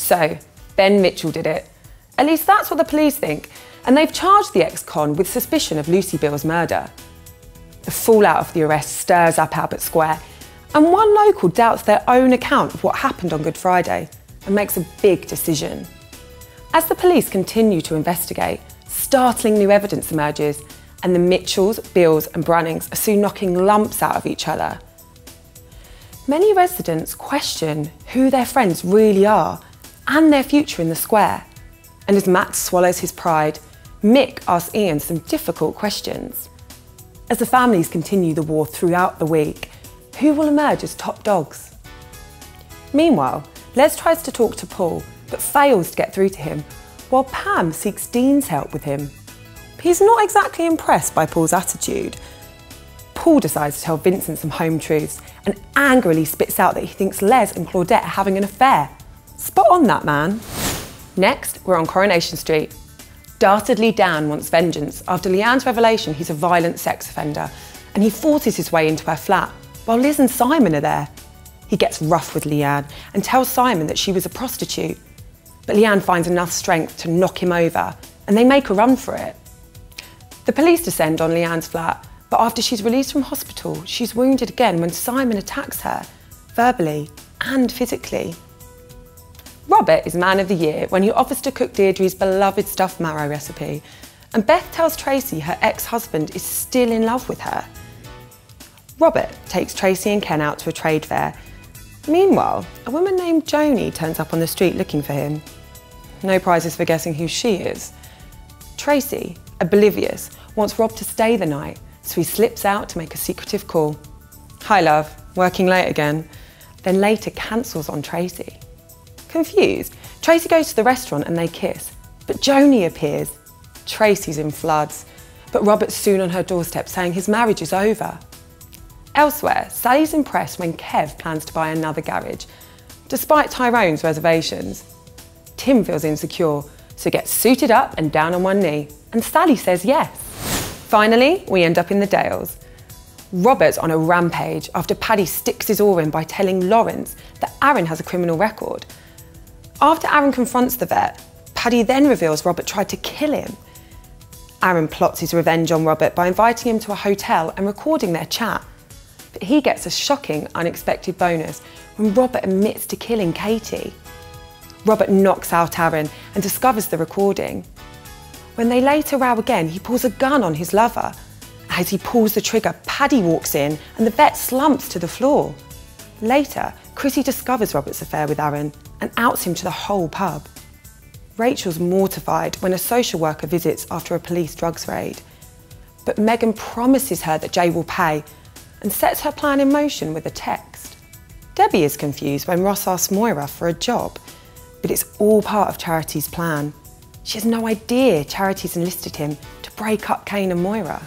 So, Ben Mitchell did it. At least that's what the police think, and they've charged the ex-con with suspicion of Lucy Bill's murder. The fallout of the arrest stirs up Albert Square, and one local doubts their own account of what happened on Good Friday and makes a big decision. As the police continue to investigate, startling new evidence emerges, and the Mitchells, Bills and Brunnings are soon knocking lumps out of each other. Many residents question who their friends really are and their future in the square. And as Max swallows his pride, Mick asks Ian some difficult questions. As the families continue the war throughout the week, who will emerge as top dogs? Meanwhile, Les tries to talk to Paul, but fails to get through to him, while Pam seeks Dean's help with him. He's not exactly impressed by Paul's attitude. Paul decides to tell Vincent some home truths and angrily spits out that he thinks Les and Claudette are having an affair. Spot on that, man. Next, we're on Coronation Street. Dastardly Dan wants vengeance after Leanne's revelation he's a violent sex offender, and he forces his way into her flat while Liz and Simon are there. He gets rough with Leanne and tells Simon that she was a prostitute, but Leanne finds enough strength to knock him over, and they make a run for it. The police descend on Leanne's flat, but after she's released from hospital, she's wounded again when Simon attacks her, verbally and physically. Robert is Man of the Year when he offers to cook Deirdre's beloved stuffed marrow recipe, and Beth tells Tracy her ex-husband is still in love with her. Robert takes Tracy and Ken out to a trade fair. Meanwhile, a woman named Joni turns up on the street looking for him. No prizes for guessing who she is. Tracy, oblivious, wants Rob to stay the night, so he slips out to make a secretive call. "Hi love, working late again?" Then later cancels on Tracy. Confused, Tracy goes to the restaurant and they kiss, but Joni appears. Tracy's in floods, but Robert's soon on her doorstep saying his marriage is over. Elsewhere, Sally's impressed when Kev plans to buy another garage, despite Tyrone's reservations. Tim feels insecure, so gets suited up and down on one knee, and Sally says yes. Finally, we end up in the Dales. Robert's on a rampage after Paddy sticks his oar in by telling Lawrence that Aaron has a criminal record. After Aaron confronts the vet, Paddy then reveals Robert tried to kill him. Aaron plots his revenge on Robert by inviting him to a hotel and recording their chat. But he gets a shocking, unexpected bonus when Robert admits to killing Katie. Robert knocks out Aaron and discovers the recording. When they later row again, he pulls a gun on his lover. As he pulls the trigger, Paddy walks in and the vet slumps to the floor. Later, Chrissy discovers Robert's affair with Aaron and outs him to the whole pub. Rachel's mortified when a social worker visits after a police drugs raid. But Megan promises her that Jay will pay and sets her plan in motion with a text. Debbie is confused when Ross asks Moira for a job, but it's all part of Charity's plan. She has no idea Charity's enlisted him to break up Kane and Moira.